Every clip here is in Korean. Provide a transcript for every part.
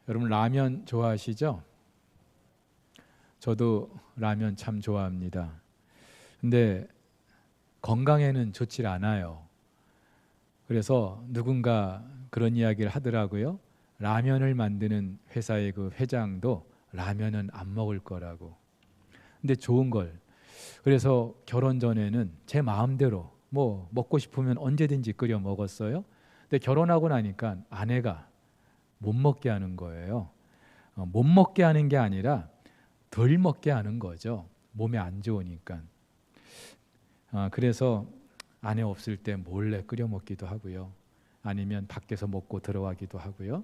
여러분 라면 좋아하시죠? 저도 라면 참 좋아합니다. 근데 건강에는 좋지 않아요. 그래서 누군가 그런 이야기를 하더라고요. 라면을 만드는 회사의 그 회장도 라면은 안 먹을 거라고. 근데 좋은 걸. 그래서 결혼 전에는 제 마음대로 뭐 먹고 싶으면 언제든지 끓여 먹었어요. 근데 결혼하고 나니까 아내가 못 먹게 하는 거예요. 못 먹게 하는 게 아니라 덜 먹게 하는 거죠. 몸에 안 좋으니까. 그래서 아내 없을 때 몰래 끓여 먹기도 하고요. 아니면 밖에서 먹고 들어가기도 하고요.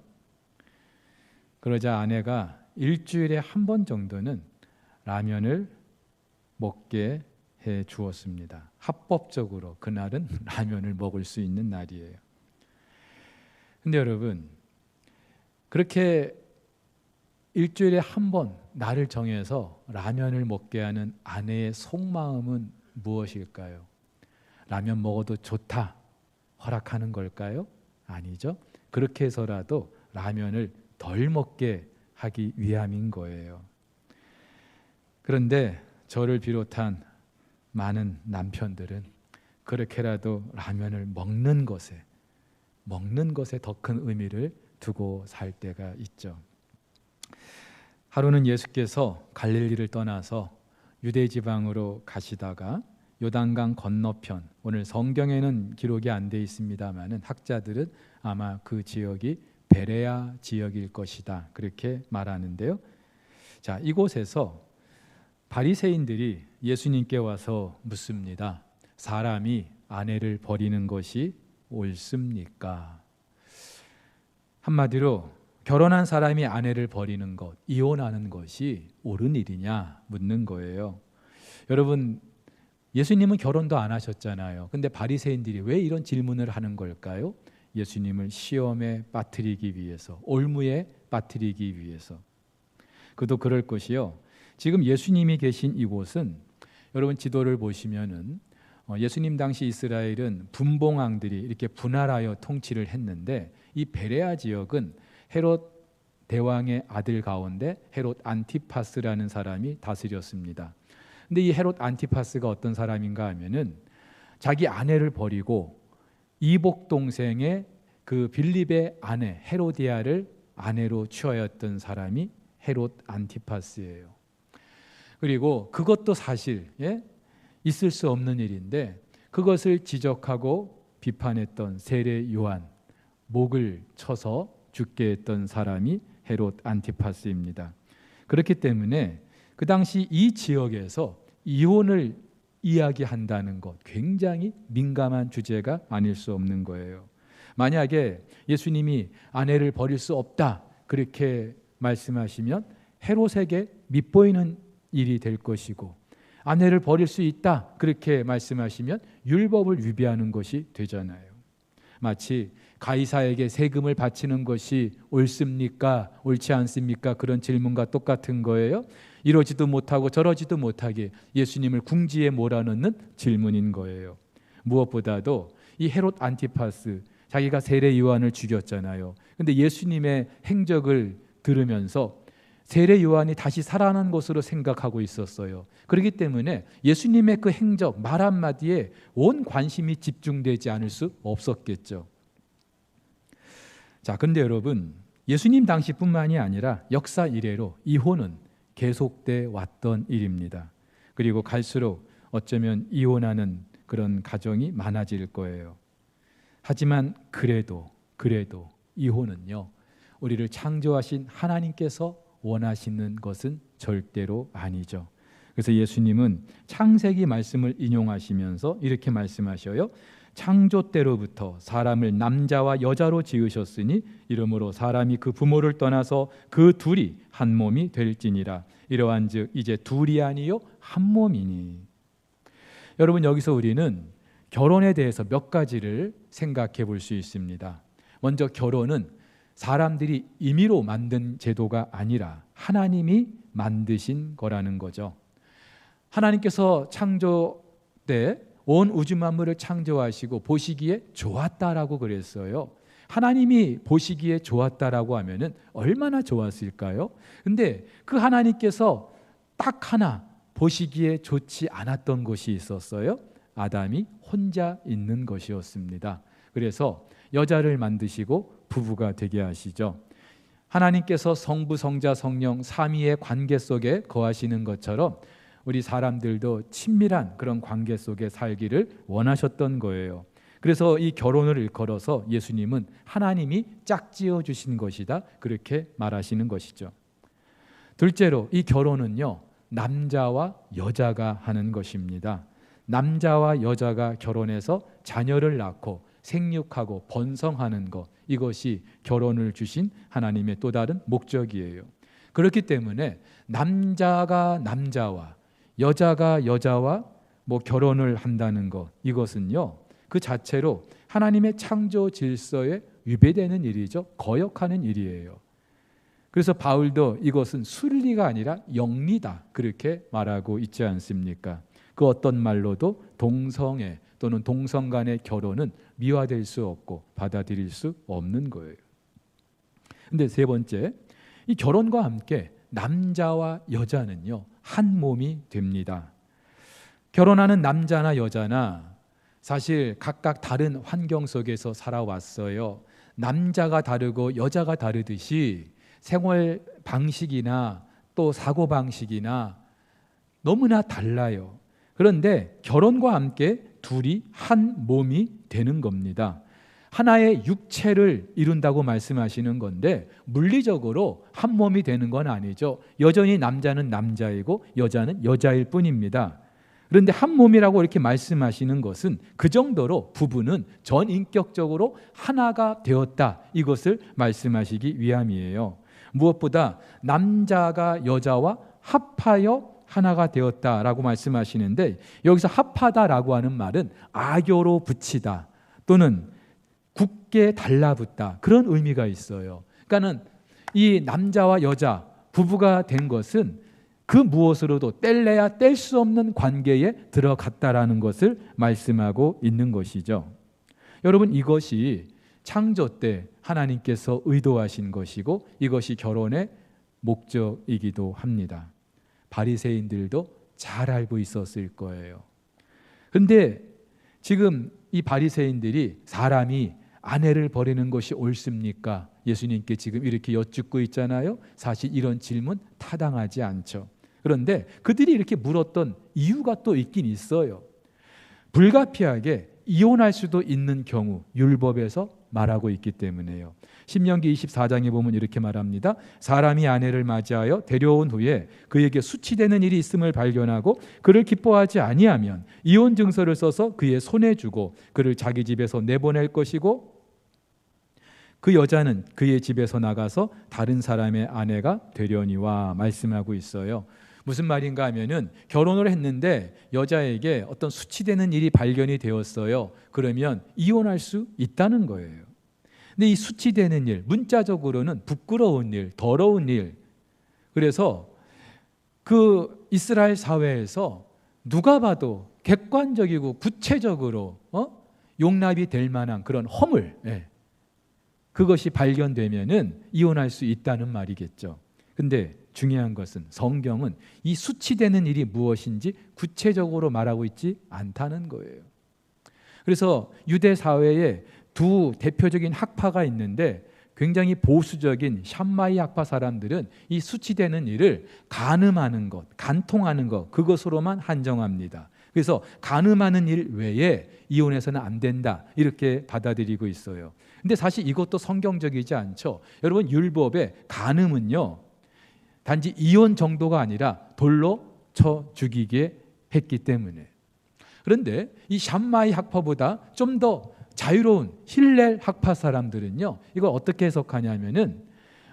그러자 아내가 일주일에 한 번 정도는 라면을 먹게 해 주었습니다. 합법적으로 그날은 라면을 먹을 수 있는 날이에요. 근데 여러분, 그렇게 일주일에 한 번 날을 정해서 라면을 먹게 하는 아내의 속마음은 무엇일까요? 라면 먹어도 좋다 허락하는 걸까요? 아니죠. 그렇게 해서라도 라면을 덜 먹게 하기 위함인 거예요. 그런데 저를 비롯한 많은 남편들은 그렇게라도 라면을 먹는 것에 더 큰 의미를 두고 살 때가 있죠. 하루는 예수께서 갈릴리를 떠나서 유대 지방으로 가시다가 요단강 건너편, 오늘 성경에는 기록이 안 돼 있습니다만은 학자들은 아마 그 지역이 베레아 지역일 것이다 그렇게 말하는데요. 자, 이곳에서 바리새인들이 예수님께 와서 묻습니다. 사람이 아내를 버리는 것이 옳습니까? 한마디로 결혼한 사람이 아내를 버리는 것, 이혼하는 것이 옳은 일이냐 묻는 거예요. 여러분, 예수님은 결혼도 안 하셨잖아요. 근데 바리새인들이 왜 이런 질문을 하는 걸까요? 예수님을 시험에 빠뜨리기 위해서, 올무에 빠뜨리기 위해서. 그도 그럴 것이요. 지금 예수님이 계신 이곳은 여러분 지도를 보시면은 예수님 당시 이스라엘은 분봉왕들이 이렇게 분할하여 통치를 했는데 이 베레아 지역은 헤롯 대왕의 아들 가운데 헤롯 안티파스라는 사람이 다스렸습니다. 근데 이 헤롯 안티파스가 어떤 사람인가 하면은 자기 아내를 버리고 이복 동생의 그 빌립의 아내 헤로디아를 아내로 취하였던 사람이 헤롯 안티파스예요. 그리고 그것도 사실 있을 수 없는 일인데 그것을 지적하고 비판했던 세례 요한, 목을 쳐서 죽게 했던 사람이 헤롯 안티파스입니다. 그렇기 때문에 그 당시 이 지역에서 이혼을 이야기한다는 것 굉장히 민감한 주제가 아닐 수 없는 거예요. 만약에 예수님이 아내를 버릴 수 없다 그렇게 말씀하시면 헤롯에게 밉보이는 일이 될 것이고 아내를 버릴 수 있다 그렇게 말씀하시면 율법을 위배하는 것이 되잖아요. 마치 가이사에게 세금을 바치는 것이 옳습니까? 옳지 않습니까? 그런 질문과 똑같은 거예요. 이러지도 못하고 저러지도 못하게 예수님을 궁지에 몰아넣는 질문인 거예요. 무엇보다도 이 헤롯 안티파스 자기가 세례 요한을 죽였잖아요. 근데 예수님의 행적을 들으면서 세례 요한이 다시 살아난 것으로 생각하고 있었어요. 그렇기 때문에 예수님의 그 행적 말 한마디에 온 관심이 집중되지 않을 수 없었겠죠. 자, 근데 여러분 예수님 당시뿐만이 아니라 역사 이래로 이혼은 계속돼 왔던 일입니다. 그리고 갈수록 어쩌면 이혼하는 그런 가정이 많아질 거예요. 하지만 그래도 이혼은요 우리를 창조하신 하나님께서 원하시는 것은 절대로 아니죠. 그래서 예수님은 창세기 말씀을 인용하시면서 이렇게 말씀하셔요. 창조 때로부터 사람을 남자와 여자로 지으셨으니 이러므로 사람이 그 부모를 떠나서 그 둘이 한 몸이 될지니라. 이러한즉 이제 둘이 아니요 한 몸이니. 여러분 여기서 우리는 결혼에 대해서 몇 가지를 생각해 볼 수 있습니다. 먼저 결혼은 사람들이 임의로 만든 제도가 아니라 하나님이 만드신 거라는 거죠. 하나님께서 창조 때 온 우주 만물을 창조하시고 보시기에 좋았다라고 그랬어요. 하나님이 보시기에 좋았다라고 하면은 얼마나 좋았을까요? 근데 그 하나님께서 딱 하나 보시기에 좋지 않았던 것이 있었어요. 아담이 혼자 있는 것이었습니다. 그래서 여자를 만드시고 부부가 되게 하시죠. 하나님께서 성부, 성자, 성령 삼위의 관계 속에 거하시는 것처럼 우리 사람들도 친밀한 그런 관계 속에 살기를 원하셨던 거예요. 그래서 이 결혼을 일컬어서 예수님은 하나님이 짝지어 주신 것이다, 그렇게 말하시는 것이죠. 둘째로 이 결혼은요, 남자와 여자가 하는 것입니다. 남자와 여자가 결혼해서 자녀를 낳고 생육하고 번성하는 것, 이것이 결혼을 주신 하나님의 또 다른 목적이에요. 그렇기 때문에 남자가 남자와 여자가 여자와 결혼을 한다는 것, 이것은요 그 자체로 하나님의 창조 질서에 위배되는 일이죠. 거역하는 일이에요. 그래서 바울도 이것은 순리가 아니라 영리다, 그렇게 말하고 있지 않습니까? 그 어떤 말로도 동성애 또는 동성 간의 결혼은 미화될 수 없고 받아들일 수 없는 거예요. 근데 세 번째, 이 결혼과 함께 남자와 여자는요 한 몸이 됩니다. 결혼하는 남자나 여자나 사실 각각 다른 환경 속에서 살아왔어요. 남자가 다르고 여자가 다르듯이 생활 방식이나 또 사고 방식이나 너무나 달라요. 그런데 결혼과 함께 둘이 한 몸이 되는 겁니다. 하나의 육체를 이룬다고 말씀하시는 건데 물리적으로 한 몸이 되는 건 아니죠. 여전히 남자는 남자이고 여자는 여자일 뿐입니다. 그런데 한 몸이라고 이렇게 말씀하시는 것은 그 정도로 부부는 전인격적으로 하나가 되었다, 이것을 말씀하시기 위함이에요. 무엇보다 남자가 여자와 합하여 하나가 되었다라고 말씀하시는데, 여기서 합하다라고 하는 말은 악교로 붙이다 또는 굳게 달라붙다, 그런 의미가 있어요. 그러니까는 이 남자와 여자 부부가 된 것은 그 무엇으로도 뗄래야 뗄 수 없는 관계에 들어갔다라는 것을 말씀하고 있는 것이죠. 여러분, 이것이 창조 때 하나님께서 의도하신 것이고 이것이 결혼의 목적이기도 합니다. 바리새인들도 잘 알고 있었을 거예요. 그런데 지금 이 바리새인들이 사람이 아내를 버리는 것이 옳습니까? 예수님께 지금 이렇게 여쭙고 있잖아요. 사실 이런 질문 타당하지 않죠. 그런데 그들이 이렇게 물었던 이유가 또 있긴 있어요. 불가피하게 이혼할 수도 있는 경우 율법에서 말하고 있기 때문에요. 신명기 24장에 보면 이렇게 말합니다. 사람이 아내를 맞이하여 데려온 후에 그에게 수치되는 일이 있음을 발견하고 그를 기뻐하지 아니하면 이혼 증서를 써서 그의 손에 주고 그를 자기 집에서 내보낼 것이고 그 여자는 그의 집에서 나가서 다른 사람의 아내가 되려니와 말씀하고 있어요. 무슨 말인가 하면은 결혼을 했는데 여자에게 어떤 수치되는 일이 발견이 되었어요. 그러면 이혼할 수 있다는 거예요. 근데 이 수치되는 일, 문자적으로는 부끄러운 일, 더러운 일. 그래서 그 이스라엘 사회에서 누가 봐도 객관적이고 구체적으로 용납이 될 만한 그런 허물, 그것이 발견되면은 이혼할 수 있다는 말이겠죠. 근데 중요한 것은 성경은 이 수치되는 일이 무엇인지 구체적으로 말하고 있지 않다는 거예요. 그래서 유대 사회에 두 대표적인 학파가 있는데 굉장히 보수적인 샴마이 학파 사람들은 이 수치되는 일을 간음하는 것, 간통하는 것, 그것으로만 한정합니다. 그래서 간음하는 일 외에 이혼해서는 안 된다, 이렇게 받아들이고 있어요. 근데 사실 이것도 성경적이지 않죠. 여러분, 율법의 간음은요 단지 이혼 정도가 아니라 돌로 쳐 죽이게 했기 때문에. 그런데 이 샴마이 학파보다 좀 더 자유로운 힐렐 학파 사람들은요 이걸 어떻게 해석하냐면은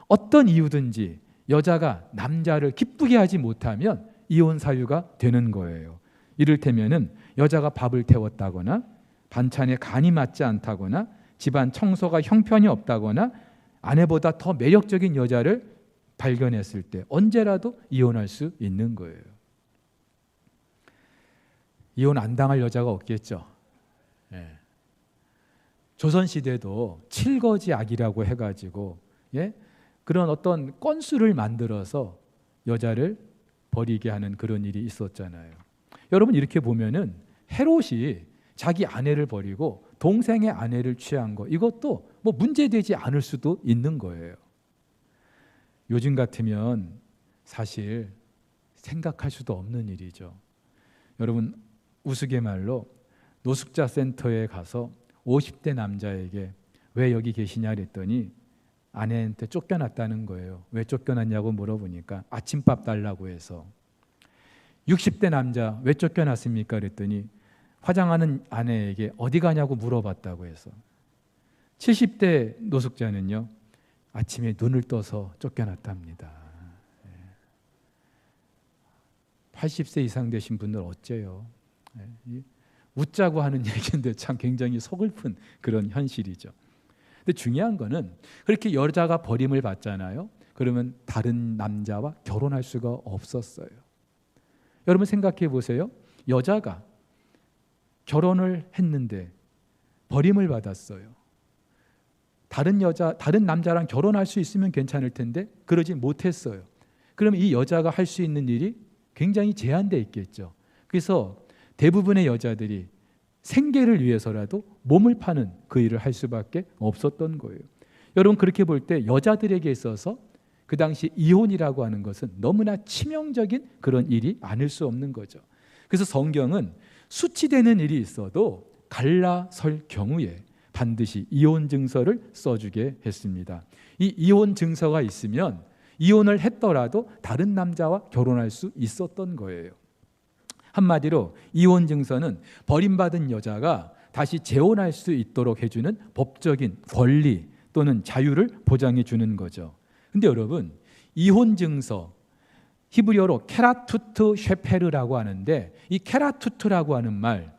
어떤 이유든지 여자가 남자를 기쁘게 하지 못하면 이혼 사유가 되는 거예요. 이를테면은 여자가 밥을 태웠다거나 반찬에 간이 맞지 않다거나 집안 청소가 형편이 없다거나 아내보다 더 매력적인 여자를 발견했을 때 언제라도 이혼할 수 있는 거예요. 이혼 안 당할 여자가 없겠죠. 조선시대도 칠거지악이라고 해가지고 그런 어떤 건수를 만들어서 여자를 버리게 하는 그런 일이 있었잖아요. 여러분 이렇게 보면은 헤롯이 자기 아내를 버리고 동생의 아내를 취한 거, 이것도 뭐 문제되지 않을 수도 있는 거예요. 요즘 같으면 사실 생각할 수도 없는 일이죠. 여러분 우스갯말로 노숙자 센터에 가서 50대 남자에게 왜 여기 계시냐 그랬더니 아내한테 쫓겨났다는 거예요. 왜 쫓겨났냐고 물어보니까 아침밥 달라고 해서. 60대 남자 왜 쫓겨났습니까 그랬더니 화장하는 아내에게 어디 가냐고 물어봤다고 해서. 70대 노숙자는요, 아침에 눈을 떠서 쫓겨났답니다. 80세 이상 되신 분들 어째요? 웃자고 하는 얘기인데 참 굉장히 서글픈 그런 현실이죠. 근데 중요한 거는 그렇게 여자가 버림을 받잖아요. 그러면 다른 남자와 결혼할 수가 없었어요. 여러분 생각해 보세요. 여자가 결혼을 했는데 버림을 받았어요. 다른 남자랑 결혼할 수 있으면 괜찮을 텐데 그러지 못했어요. 그러면 이 여자가 할 수 있는 일이 굉장히 제한되어 있겠죠. 그래서 대부분의 여자들이 생계를 위해서라도 몸을 파는 그 일을 할 수밖에 없었던 거예요. 여러분 그렇게 볼 때 여자들에게 있어서 그 당시 이혼이라고 하는 것은 너무나 치명적인 그런 일이 아닐 수 없는 거죠. 그래서 성경은 수치되는 일이 있어도 갈라설 경우에 반드시 이혼 증서를 써주게 했습니다. 이 이혼 증서가 있으면 이혼을 했더라도 다른 남자와 결혼할 수 있었던 거예요. 한마디로 이혼 증서는 버림받은 여자가 다시 재혼할 수 있도록 해주는 법적인 권리 또는 자유를 보장해 주는 거죠. 근데 여러분 이혼 증서 히브리어로 케라투트 쉐페르라고 하는데 이 케라투트라고 하는 말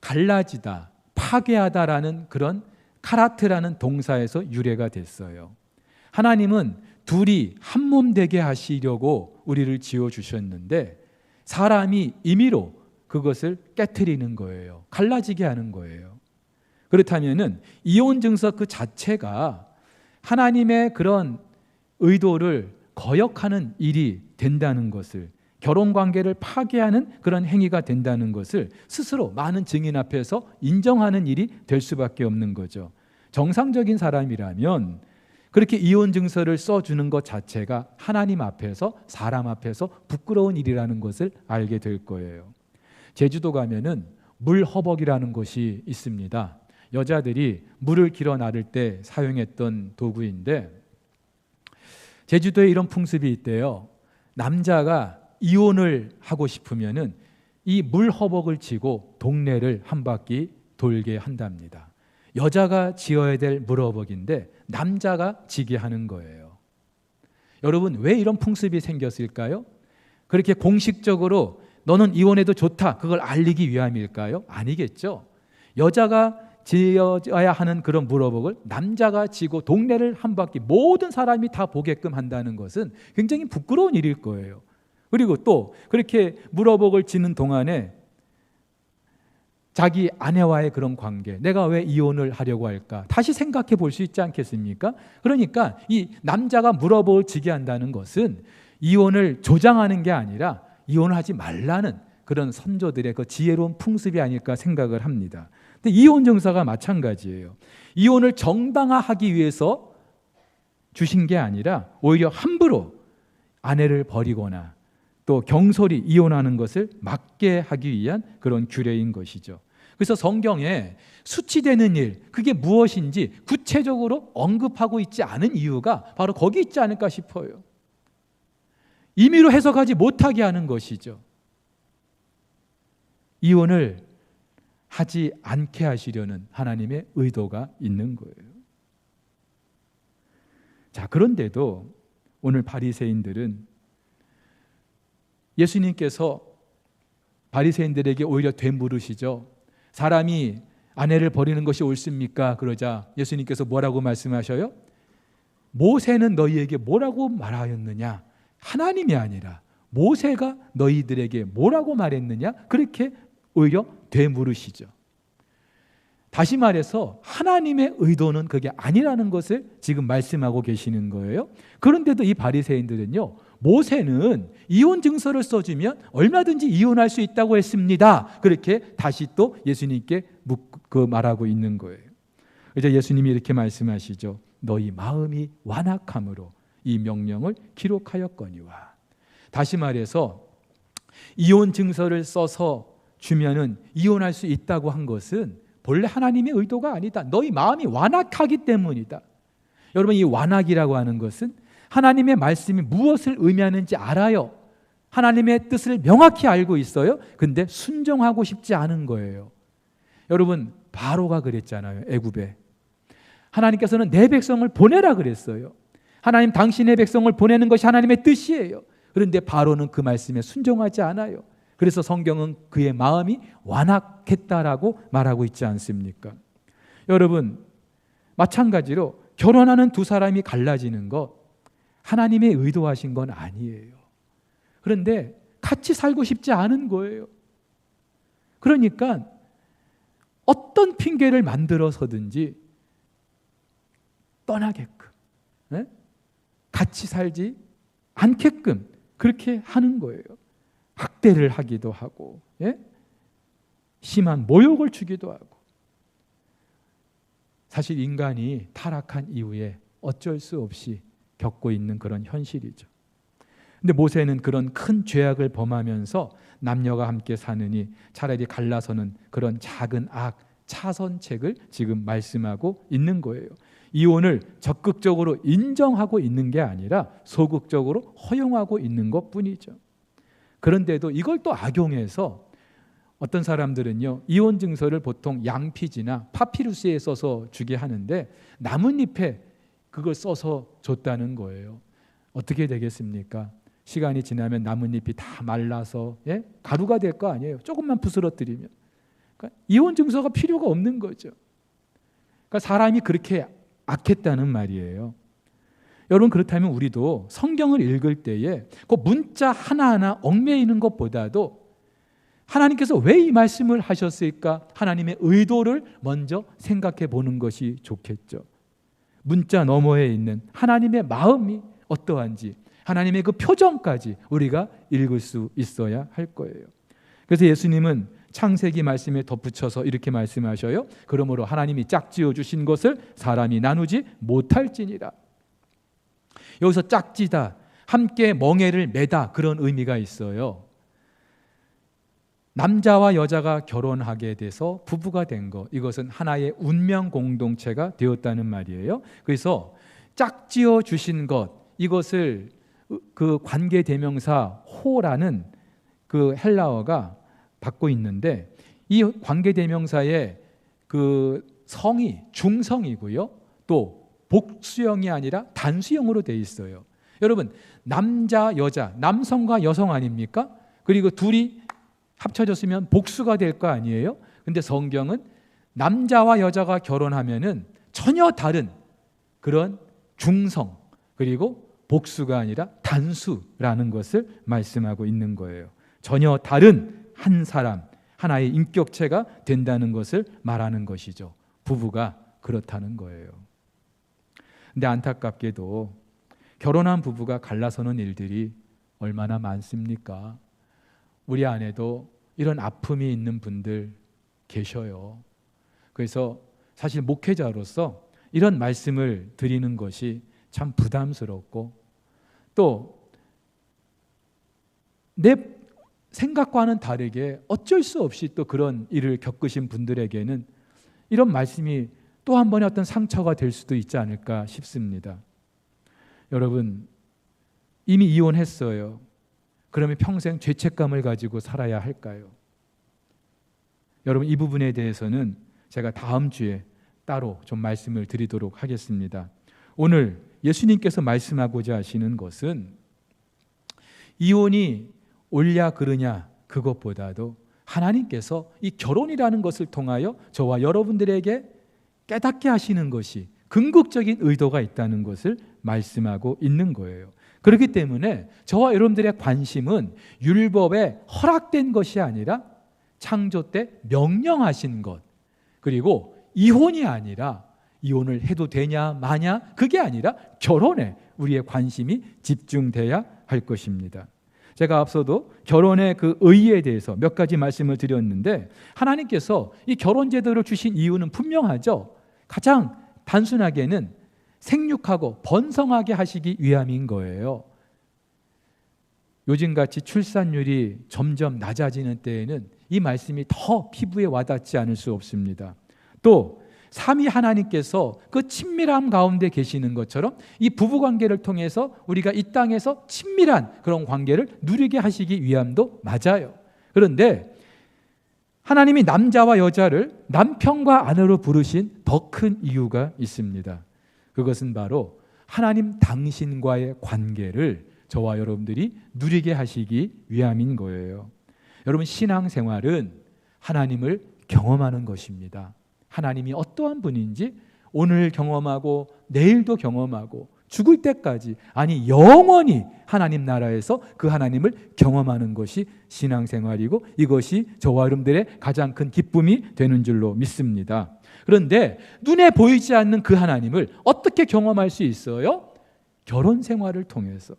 갈라지다, 파괴하다라는 그런 카라트라는 동사에서 유래가 됐어요. 하나님은 둘이 한 몸 되게 하시려고 우리를 지어주셨는데 사람이 임의로 그것을 깨트리는 거예요. 갈라지게 하는 거예요. 그렇다면은 이혼 증서 그 자체가 하나님의 그런 의도를 거역하는 일이 된다는 것을, 결혼 관계를 파괴하는 그런 행위가 된다는 것을 스스로 많은 증인 앞에서 인정하는 일이 될 수밖에 없는 거죠. 정상적인 사람이라면 그렇게 이혼 증서를 써주는 것 자체가 하나님 앞에서, 사람 앞에서 부끄러운 일이라는 것을 알게 될 거예요. 제주도 가면은 물허벅이라는 곳이 있습니다. 여자들이 물을 길어 나를 때 사용했던 도구인데 제주도에 이런 풍습이 있대요. 남자가 이혼을 하고 싶으면은 이 물허벅을 치고 동네를 한 바퀴 돌게 한답니다. 여자가 지어야 될 물허벅인데 남자가 지게 하는 거예요. 여러분 왜 이런 풍습이 생겼을까요? 그렇게 공식적으로 너는 이혼해도 좋다 그걸 알리기 위함일까요? 아니겠죠. 여자가 지어야 하는 그런 물허벅을 남자가 지고 동네를 한 바퀴 모든 사람이 다 보게끔 한다는 것은 굉장히 부끄러운 일일 거예요. 그리고 또 그렇게 물허벅을 지는 동안에 자기 아내와의 그런 관계, 내가 왜 이혼을 하려고 할까? 다시 생각해 볼 수 있지 않겠습니까? 그러니까 이 남자가 물허벅을 지게 한다는 것은 이혼을 조장하는 게 아니라 이혼을 하지 말라는 그런 선조들의 그 지혜로운 풍습이 아닐까 생각을 합니다. 근데 이혼 증서가 마찬가지예요. 이혼을 정당화하기 위해서 주신 게 아니라 오히려 함부로 아내를 버리거나 또 경솔히 이혼하는 것을 막게 하기 위한 그런 규례인 것이죠. 그래서 성경에 수치되는 일, 그게 무엇인지 구체적으로 언급하고 있지 않은 이유가 바로 거기 있지 않을까 싶어요. 임의로 해석하지 못하게 하는 것이죠. 이혼을 하지 않게 하시려는 하나님의 의도가 있는 거예요. 자, 그런데도 오늘 바리새인들은 예수님께서 바리새인들에게 오히려 되물으시죠. 사람이 아내를 버리는 것이 옳습니까? 그러자 예수님께서 뭐라고 말씀하셔요? 모세는 너희에게 뭐라고 말하였느냐? 하나님이 아니라 모세가 너희들에게 뭐라고 말했느냐? 그렇게 오히려 되물으시죠. 다시 말해서 하나님의 의도는 그게 아니라는 것을 지금 말씀하고 계시는 거예요. 그런데도 이 바리새인들은요, 모세는 이혼 증서를 써주면 얼마든지 이혼할 수 있다고 했습니다. 그렇게 다시 또 예수님께 말하고 있는 거예요. 이제 예수님이 이렇게 말씀하시죠. 너희 마음이 완악함으로 이 명령을 기록하였거니와. 다시 말해서 이혼 증서를 써서 주면은 이혼할 수 있다고 한 것은 본래 하나님의 의도가 아니다. 너희 마음이 완악하기 때문이다. 여러분, 이 완악이라고 하는 것은 하나님의 말씀이 무엇을 의미하는지 알아요. 하나님의 뜻을 명확히 알고 있어요. 근데 순종하고 싶지 않은 거예요. 여러분, 바로가 그랬잖아요. 애굽에 하나님께서는 내 백성을 보내라 그랬어요. 하나님, 당신의 백성을 보내는 것이 하나님의 뜻이에요. 그런데 바로는 그 말씀에 순종하지 않아요. 그래서 성경은 그의 마음이 완악했다라고 말하고 있지 않습니까? 여러분, 마찬가지로 결혼하는 두 사람이 갈라지는 것, 하나님의 의도하신 건 아니에요. 그런데 같이 살고 싶지 않은 거예요. 그러니까 어떤 핑계를 만들어서든지 떠나게끔, 같이 살지 않게끔 그렇게 하는 거예요. 학대를 하기도 하고, 심한 모욕을 주기도 하고. 사실 인간이 타락한 이후에 어쩔 수 없이 겪고 있는 그런 현실이죠. 근데 모세는 그런 큰 죄악을 범하면서 남녀가 함께 사느니 차라리 갈라서는 그런 작은 악, 차선책을 지금 말씀하고 있는 거예요. 이혼을 적극적으로 인정하고 있는 게 아니라 소극적으로 허용하고 있는 것뿐이죠. 그런데도 이걸 또 악용해서 어떤 사람들은요, 이혼 증서를 보통 양피지나 파피루스에 써서 주게 하는데 나뭇잎에 그걸 써서 줬다는 거예요. 어떻게 되겠습니까? 시간이 지나면 나뭇잎이 다 말라서 가루가 될 거 아니에요. 조금만 부스러뜨리면. 그러니까 이혼 증서가 필요가 없는 거죠. 그러니까 사람이 그렇게 악했다는 말이에요. 여러분, 그렇다면 우리도 성경을 읽을 때에 그 문자 하나하나 얽매이는 것보다도 하나님께서 왜 이 말씀을 하셨을까? 하나님의 의도를 먼저 생각해 보는 것이 좋겠죠. 문자 너머에 있는 하나님의 마음이 어떠한지, 하나님의 그 표정까지 우리가 읽을 수 있어야 할 거예요. 그래서 예수님은 창세기 말씀에 덧붙여서 이렇게 말씀하셔요. 그러므로 하나님이 짝지어 주신 것을 사람이 나누지 못할지니라. 여기서 짝지다, 함께 멍에를 매다, 그런 의미가 있어요. 남자와 여자가 결혼하게 돼서 부부가 된 것, 이것은 하나의 운명 공동체가 되었다는 말이에요. 그래서 짝지어 주신 것, 이것을 그 관계 대명사 호라는 그 헬라어가 받고 있는데, 이 관계 대명사의 그 성이 중성이고요, 또 복수형이 아니라 단수형으로 돼 있어요. 여러분, 남자, 여자, 남성과 여성 아닙니까? 그리고 둘이 합쳐졌으면 복수가 될 거 아니에요? 근데 성경은 남자와 여자가 결혼하면은 전혀 다른 그런 중성, 그리고 복수가 아니라 단수라는 것을 말씀하고 있는 거예요. 전혀 다른 한 사람, 하나의 인격체가 된다는 것을 말하는 것이죠. 부부가 그렇다는 거예요. 근데 안타깝게도 결혼한 부부가 갈라서는 일들이 얼마나 많습니까? 우리 안에도 이런 아픔이 있는 분들 계셔요. 그래서 사실 목회자로서 이런 말씀을 드리는 것이 참 부담스럽고, 또 내 생각과는 다르게 어쩔 수 없이 또 그런 일을 겪으신 분들에게는 이런 말씀이 또 한 번의 어떤 상처가 될 수도 있지 않을까 싶습니다. 여러분, 이미 이혼했어요. 그러면 평생 죄책감을 가지고 살아야 할까요? 여러분, 이 부분에 대해서는 제가 다음 주에 따로 좀 말씀을 드리도록 하겠습니다. 오늘 예수님께서 말씀하고자 하시는 것은 이혼이 옳냐 그르냐 그것보다도 하나님께서 이 결혼이라는 것을 통하여 저와 여러분들에게 깨닫게 하시는 것이 궁극적인 의도가 있다는 것을 말씀하고 있는 거예요. 그렇기 때문에 저와 여러분들의 관심은 율법에 허락된 것이 아니라 창조 때 명령하신 것, 그리고 이혼이 아니라 이혼을 해도 되냐 마냐 그게 아니라 결혼에 우리의 관심이 집중돼야 할 것입니다. 제가 앞서도 결혼의 그 의의에 대해서 몇 가지 말씀을 드렸는데 하나님께서 이 결혼 제도를 주신 이유는 분명하죠. 가장 단순하게는 생육하고 번성하게 하시기 위함인 거예요. 요즘같이 출산율이 점점 낮아지는 때에는 이 말씀이 더 피부에 와닿지 않을 수 없습니다. 또 삼위 하나님께서 그 친밀함 가운데 계시는 것처럼 이 부부관계를 통해서 우리가 이 땅에서 친밀한 그런 관계를 누리게 하시기 위함도 맞아요. 그런데 하나님이 남자와 여자를 남편과 아내로 부르신 더 큰 이유가 있습니다. 그것은 바로 하나님 당신과의 관계를 저와 여러분들이 누리게 하시기 위함인 거예요. 여러분, 신앙생활은 하나님을 경험하는 것입니다. 하나님이 어떠한 분인지 오늘 경험하고 내일도 경험하고 죽을 때까지, 아니 영원히 하나님 나라에서 그 하나님을 경험하는 것이 신앙생활이고 이것이 저와 여러분들의 가장 큰 기쁨이 되는 줄로 믿습니다. 그런데 눈에 보이지 않는 그 하나님을 어떻게 경험할 수 있어요? 결혼 생활을 통해서.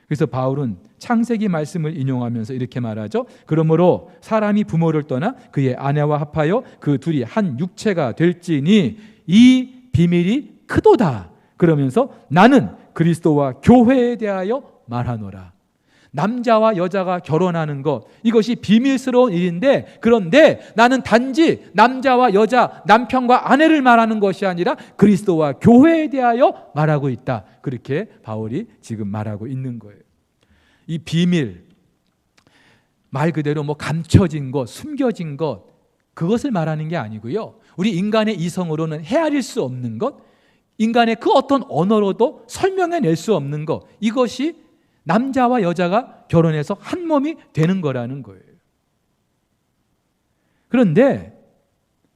그래서 바울은 창세기 말씀을 인용하면서 이렇게 말하죠. 그러므로 사람이 부모를 떠나 그의 아내와 합하여 그 둘이 한 육체가 될지니 이 비밀이 크도다. 그러면서 나는 그리스도와 교회에 대하여 말하노라. 남자와 여자가 결혼하는 것, 이것이 비밀스러운 일인데, 그런데 나는 단지 남자와 여자, 남편과 아내를 말하는 것이 아니라 그리스도와 교회에 대하여 말하고 있다. 그렇게 바울이 지금 말하고 있는 거예요. 이 비밀, 말 그대로 감춰진 것, 숨겨진 것, 그것을 말하는 게 아니고요. 우리 인간의 이성으로는 헤아릴 수 없는 것, 인간의 그 어떤 언어로도 설명해낼 수 없는 것, 이것이 남자와 여자가 결혼해서 한 몸이 되는 거라는 거예요. 그런데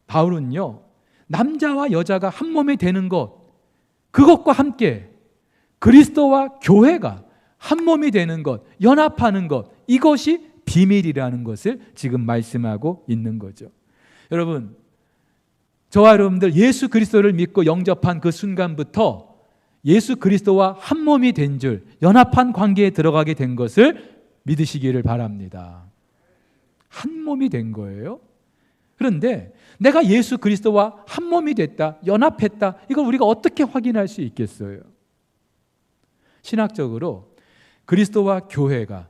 바울은요, 남자와 여자가 한 몸이 되는 것, 그것과 함께 그리스도와 교회가 한 몸이 되는 것, 연합하는 것, 이것이 비밀이라는 것을 지금 말씀하고 있는 거죠. 여러분, 저와 여러분들 예수 그리스도를 믿고 영접한 그 순간부터 예수 그리스도와 한 몸이 된 줄, 연합한 관계에 들어가게 된 것을 믿으시기를 바랍니다. 한 몸이 된 거예요. 그런데 내가 예수 그리스도와 한 몸이 됐다, 연합했다, 이걸 우리가 어떻게 확인할 수 있겠어요? 신학적으로 그리스도와 교회가,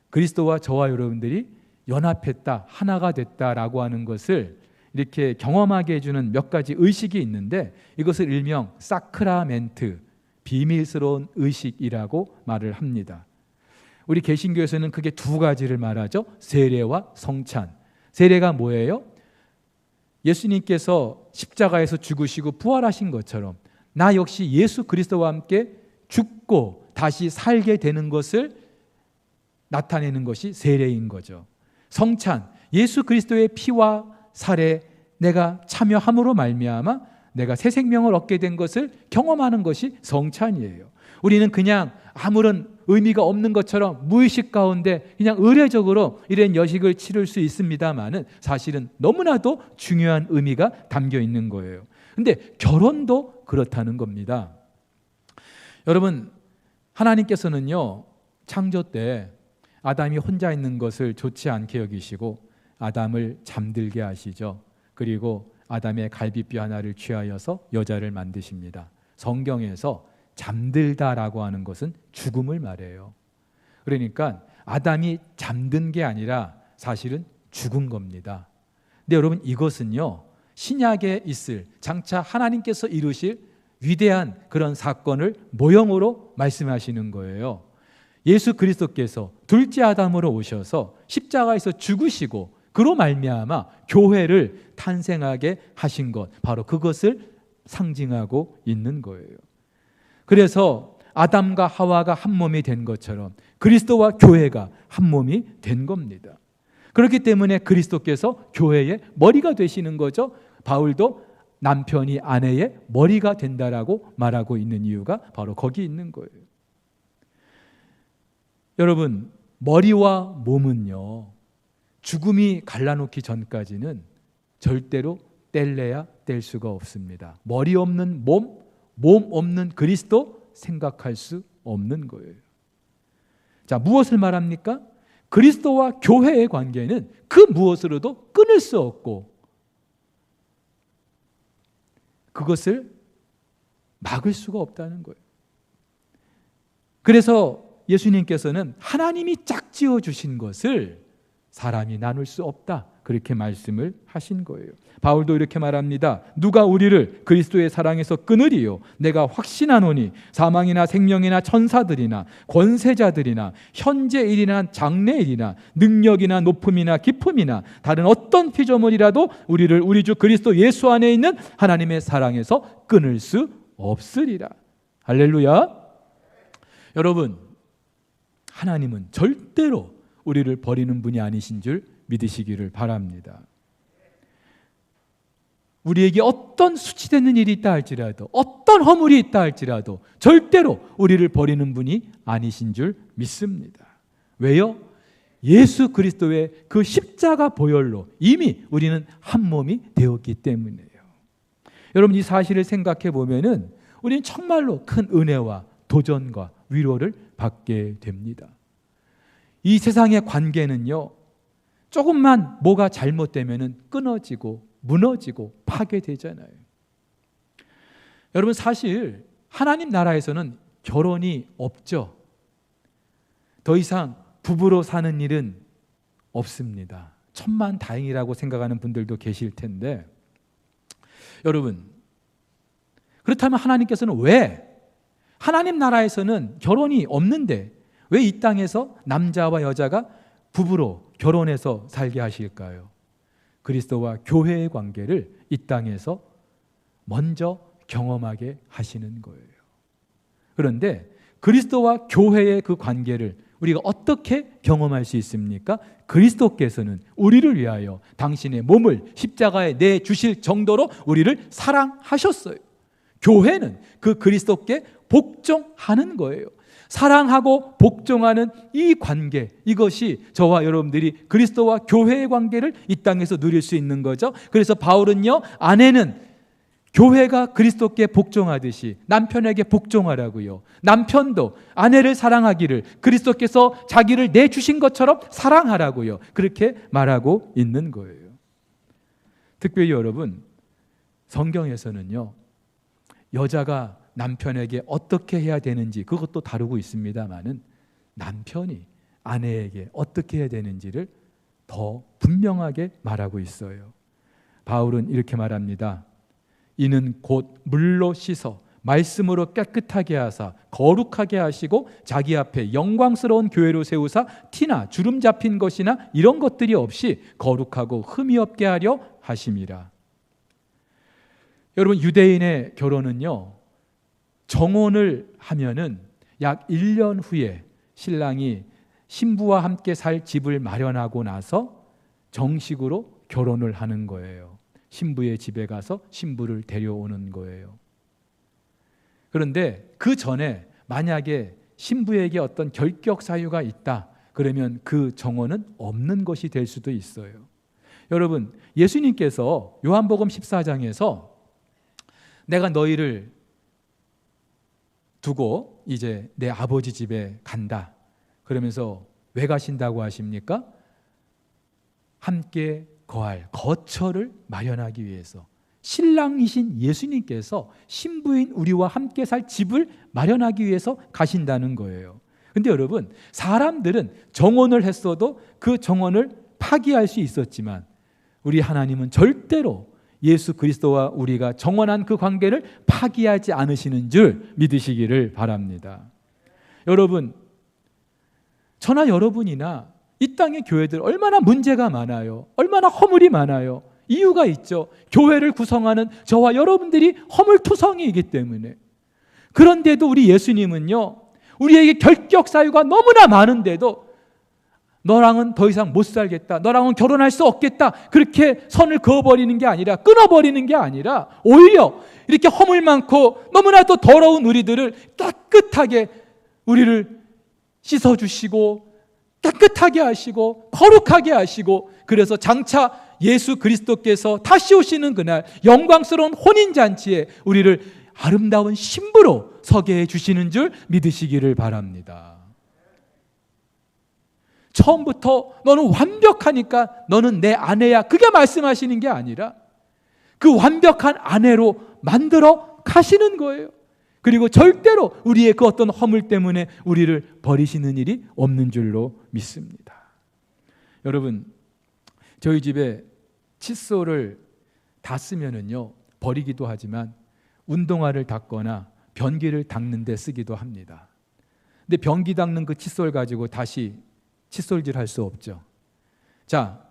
그리스도와 저와 여러분들이 연합했다, 하나가 됐다라고 하는 것을 이렇게 경험하게 해주는 몇 가지 의식이 있는데, 이것을 일명 사크라멘트, 비밀스러운 의식이라고 말을 합니다. 우리 개신교에서는 크게 두 가지를 말하죠. 세례와 성찬. 세례가 뭐예요? 예수님께서 십자가에서 죽으시고 부활하신 것처럼 나 역시 예수 그리스도와 함께 죽고 다시 살게 되는 것을 나타내는 것이 세례인 거죠. 성찬, 예수 그리스도의 피와 살에 내가 참여함으로 말미암아 내가 새 생명을 얻게 된 것을 경험하는 것이 성찬이에요. 우리는 그냥 아무런 의미가 없는 것처럼 무의식 가운데 그냥 의례적으로 이런 여식을 치를 수 있습니다만은 사실은 너무나도 중요한 의미가 담겨 있는 거예요. 근데 결혼도 그렇다는 겁니다. 여러분, 하나님께서는요, 창조 때 아담이 혼자 있는 것을 좋지 않게 여기시고 아담을 잠들게 하시죠. 그리고 아담의 갈비뼈 하나를 취하여서 여자를 만드십니다. 성경에서 잠들다라고 하는 것은 죽음을 말해요. 그러니까 아담이 잠든 게 아니라 사실은 죽은 겁니다. 근데 여러분, 이것은요, 신약에 있을 장차 하나님께서 이루실 위대한 그런 사건을 모형으로 말씀하시는 거예요. 예수 그리스도께서 둘째 아담으로 오셔서 십자가에서 죽으시고 그로 말미암아 교회를 탄생하게 하신 것, 바로 그것을 상징하고 있는 거예요. 그래서 아담과 하와가 한 몸이 된 것처럼 그리스도와 교회가 한 몸이 된 겁니다. 그렇기 때문에 그리스도께서 교회의 머리가 되시는 거죠. 바울도 남편이 아내의 머리가 된다라고 말하고 있는 이유가 바로 거기 있는 거예요. 여러분, 머리와 몸은요, 죽음이 갈라놓기 전까지는 절대로 뗄래야 생각될 수가 없습니다. 머리 없는 몸, 몸 없는 그리스도 생각할 수 없는 거예요. 자, 무엇을 말합니까? 그리스도와 교회의 관계는 그 무엇으로도 끊을 수 없고 그것을 막을 수가 없다는 거예요. 그래서 예수님께서는 하나님이 짝지어 주신 것을 사람이 나눌 수 없다, 그렇게 말씀을 하신 거예요. 바울도 이렇게 말합니다. 누가 우리를 그리스도의 사랑에서 끊으리요? 내가 확신하노니 사망이나 생명이나 천사들이나 권세자들이나 현재 일이나 장래 일이나 능력이나 높음이나 깊음이나 다른 어떤 피조물이라도 우리를 우리 주 그리스도 예수 안에 있는 하나님의 사랑에서 끊을 수 없으리라. 할렐루야. 여러분, 하나님은 절대로 우리를 버리는 분이 아니신 줄 믿으시기를 바랍니다. 우리에게 어떤 수치되는 일이 있다 할지라도, 어떤 허물이 있다 할지라도 절대로 우리를 버리는 분이 아니신 줄 믿습니다. 왜요? 예수 그리스도의 그 십자가 보혈로 이미 우리는 한 몸이 되었기 때문이에요. 여러분, 이 사실을 생각해 보면은 우리는 정말로 큰 은혜와 도전과 위로를 받게 됩니다. 이 세상의 관계는요, 조금만 뭐가 잘못되면은 끊어지고 무너지고 파괴되잖아요. 여러분, 사실 하나님 나라에서는 결혼이 없죠. 더 이상 부부로 사는 일은 없습니다. 천만다행이라고 생각하는 분들도 계실 텐데, 여러분, 그렇다면 하나님께서는 왜 하나님 나라에서는 결혼이 없는데 왜 이 땅에서 남자와 여자가 부부로 결혼해서 살게 하실까요? 그리스도와 교회의 관계를 이 땅에서 먼저 경험하게 하시는 거예요. 그런데 그리스도와 교회의 그 관계를 우리가 어떻게 경험할 수 있습니까? 그리스도께서는 우리를 위하여 당신의 몸을 십자가에 내주실 정도로 우리를 사랑하셨어요. 교회는 그 그리스도께 복종하는 거예요. 사랑하고 복종하는 이 관계, 이것이 저와 여러분들이 그리스도와 교회의 관계를 이 땅에서 누릴 수 있는 거죠. 그래서 바울은요, 아내는 교회가 그리스도께 복종하듯이 남편에게 복종하라고요. 남편도 아내를 사랑하기를 그리스도께서 자기를 내주신 것처럼 사랑하라고요. 그렇게 말하고 있는 거예요. 특별히 여러분, 성경에서는요, 여자가 남편에게 어떻게 해야 되는지 그것도 다루고 있습니다만은 남편이 아내에게 어떻게 해야 되는지를 더 분명하게 말하고 있어요. 바울은 이렇게 말합니다. 이는 곧 물로 씻어 말씀으로 깨끗하게 하사 거룩하게 하시고 자기 앞에 영광스러운 교회로 세우사 티나 주름 잡힌 것이나 이런 것들이 없이 거룩하고 흠이 없게 하려 하심이라. 여러분, 유대인의 결혼은요, 정혼을 하면은 약 1년 후에 신랑이 신부와 함께 살 집을 마련하고 나서 정식으로 결혼을 하는 거예요. 신부의 집에 가서 신부를 데려오는 거예요. 그런데 그 전에 만약에 신부에게 어떤 결격 사유가 있다, 그러면 그 정혼은 없는 것이 될 수도 있어요. 여러분, 예수님께서 요한복음 14장에서 내가 너희를 두고 이제 내 아버지 집에 간다, 그러면서 왜 가신다고 하십니까? 함께 거할 거처를 마련하기 위해서, 신랑이신 예수님께서 신부인 우리와 함께 살 집을 마련하기 위해서 가신다는 거예요. 근데 여러분, 사람들은 정혼을 했어도 그 정혼을 파기할 수 있었지만 우리 하나님은 절대로 예수 그리스도와 우리가 정혼한 그 관계를 파기하지 않으시는 줄 믿으시기를 바랍니다. 여러분, 저나 여러분이나 이 땅의 교회들 얼마나 문제가 많아요. 얼마나 허물이 많아요. 이유가 있죠. 교회를 구성하는 저와 여러분들이 허물투성이이기 때문에. 그런데도 우리 예수님은요, 우리에게 결격 사유가 너무나 많은데도 너랑은 더 이상 못 살겠다, 너랑은 결혼할 수 없겠다, 그렇게 선을 그어버리는 게 아니라, 끊어버리는 게 아니라 오히려 이렇게 허물 많고 너무나도 더러운 우리들을 깨끗하게 우리를 씻어주시고 깨끗하게 하시고 거룩하게 하시고, 그래서 장차 예수 그리스도께서 다시 오시는 그날 영광스러운 혼인잔치에 우리를 아름다운 신부로 서게 해주시는 줄 믿으시기를 바랍니다. 처음부터 너는 완벽하니까 너는 내 아내야, 그게 말씀하시는 게 아니라 그 완벽한 아내로 만들어 가시는 거예요. 그리고 절대로 우리의 그 어떤 허물 때문에 우리를 버리시는 일이 없는 줄로 믿습니다. 여러분, 저희 집에 칫솔을 다 쓰면은요 버리기도 하지만 운동화를 닦거나 변기를 닦는 데 쓰기도 합니다. 근데 변기 닦는 그 칫솔 가지고 다시 칫솔질 할 수 없죠. 자,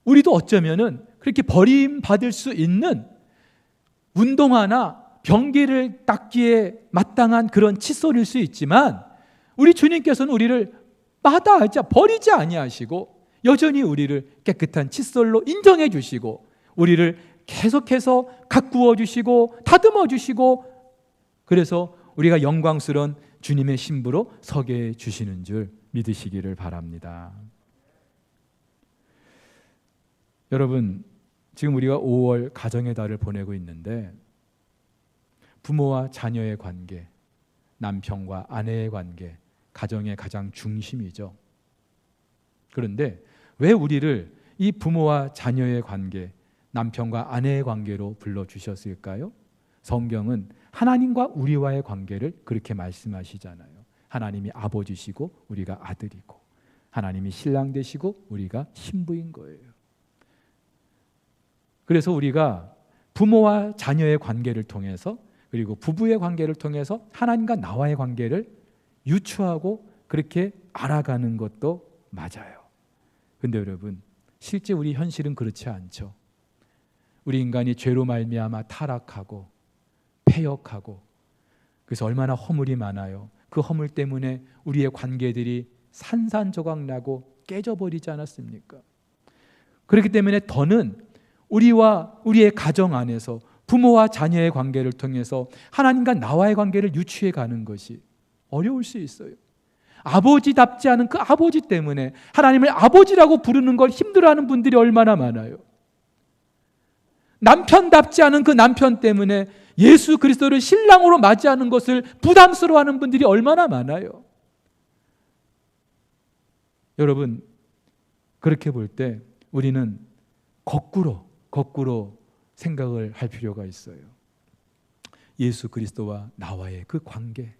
우리도 어쩌면은 그렇게 버림받을 수 있는 운동화나 변기를 닦기에 마땅한 그런 칫솔일 수 있지만 우리 주님께서는 우리를 마다하지 버리지 아니하시고 여전히 우리를 깨끗한 칫솔로 인정해 주시고 우리를 계속해서 가꾸어 주시고 다듬어 주시고 그래서 우리가 영광스러운 주님의 신부로 서게 해 주시는 줄 믿으시기를 바랍니다. 여러분, 지금 우리가 5월 가정의 달을 보내고 있는데 부모와 자녀의 관계, 남편과 아내의 관계, 가정의 가장 중심이죠. 그런데 왜 우리를 이 부모와 자녀의 관계, 남편과 아내의 관계로 불러주셨을까요? 성경은 하나님과 우리와의 관계를 그렇게 말씀하시잖아요. 하나님이 아버지시고 우리가 아들이고 하나님이 신랑 되시고 우리가 신부인 거예요. 그래서 우리가 부모와 자녀의 관계를 통해서 그리고 부부의 관계를 통해서 하나님과 나와의 관계를 유추하고 그렇게 알아가는 것도 맞아요. 근데 여러분, 실제 우리 현실은 그렇지 않죠. 우리 인간이 죄로 말미암아 타락하고 패역하고 그래서 얼마나 허물이 많아요. 그 허물 때문에 우리의 관계들이 산산조각나고 깨져버리지 않았습니까? 그렇기 때문에 더는 우리와 우리의 가정 안에서 부모와 자녀의 관계를 통해서 하나님과 나와의 관계를 유추해 가는 것이 어려울 수 있어요. 아버지답지 않은 그 아버지 때문에 하나님을 아버지라고 부르는 걸 힘들어하는 분들이 얼마나 많아요. 남편답지 않은 그 남편 때문에 예수 그리스도를 신랑으로 맞이하는 것을 부담스러워하는 분들이 얼마나 많아요. 여러분, 그렇게 볼 때 우리는 거꾸로 생각을 할 필요가 있어요. 예수 그리스도와 나와의 그 관계,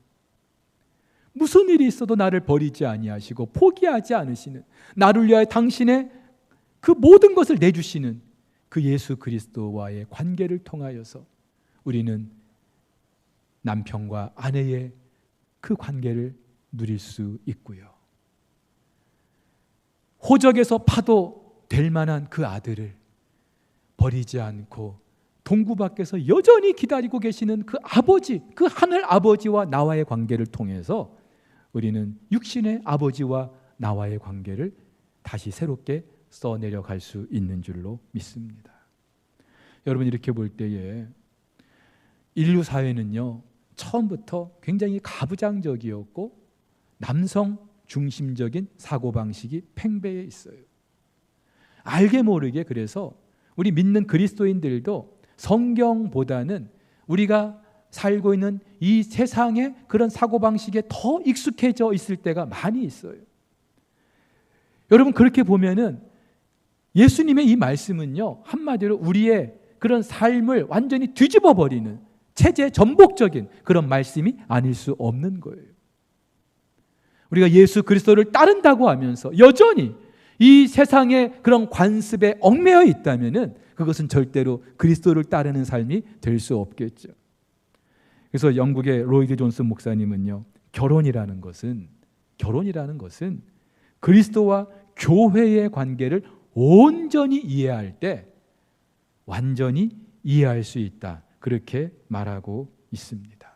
무슨 일이 있어도 나를 버리지 아니하시고 포기하지 않으시는, 나를 위하여 당신의 그 모든 것을 내주시는 그 예수 그리스도와의 관계를 통하여서 우리는 남편과 아내의 그 관계를 누릴 수 있고요. 호적에서 파도 될 만한 그 아들을 버리지 않고 동구 밖에서 여전히 기다리고 계시는 그 아버지, 그 하늘 아버지와 나와의 관계를 통해서 우리는 육신의 아버지와 나와의 관계를 다시 새롭게 써내려갈 수 있는 줄로 믿습니다. 여러분, 이렇게 볼 때에 인류 사회는요, 처음부터 굉장히 가부장적이었고 남성 중심적인 사고방식이 팽배해 있어요. 알게 모르게 그래서 우리 믿는 그리스도인들도 성경보다는 우리가 살고 있는 이 세상의 그런 사고방식에 더 익숙해져 있을 때가 많이 있어요. 여러분, 그렇게 보면은 예수님의 이 말씀은요, 한마디로 우리의 그런 삶을 완전히 뒤집어 버리는 체제 전복적인 그런 말씀이 아닐 수 없는 거예요. 우리가 예수 그리스도를 따른다고 하면서 여전히 이 세상의 그런 관습에 얽매여 있다면은 그것은 절대로 그리스도를 따르는 삶이 될 수 없겠죠. 그래서 영국의 로이드 존슨 목사님은요, 결혼이라는 것은 그리스도와 교회의 관계를 온전히 이해할 때 완전히 이해할 수 있다, 그렇게 말하고 있습니다.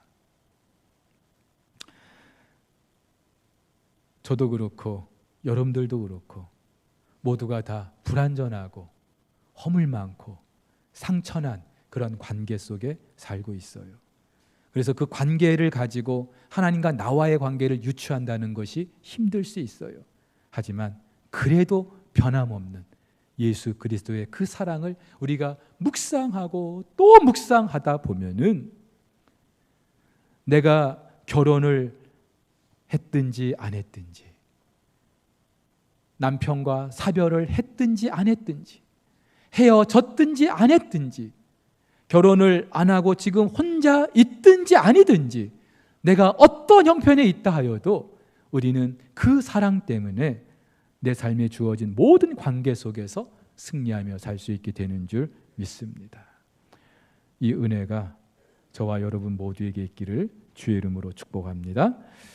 저도 그렇고 여러분들도 그렇고 모두가 다 불완전하고 허물 많고 상처난 그런 관계 속에 살고 있어요. 그래서 그 관계를 가지고 하나님과 나와의 관계를 유추한다는 것이 힘들 수 있어요. 하지만 그래도 변함없는 예수 그리스도의 그 사랑을 우리가 묵상하고 또 묵상하다 보면은 내가 결혼을 했든지 안 했든지, 남편과 사별을 했든지 안 했든지, 헤어졌든지 안 했든지, 결혼을 안 하고 지금 혼자 있든지 아니든지, 내가 어떤 형편에 있다 하여도 우리는 그 사랑 때문에 내 삶에 주어진 모든 관계 속에서 승리하며 살 수 있게 되는 줄 믿습니다. 이 은혜가 저와 여러분 모두에게 있기를 주의 이름으로 축복합니다.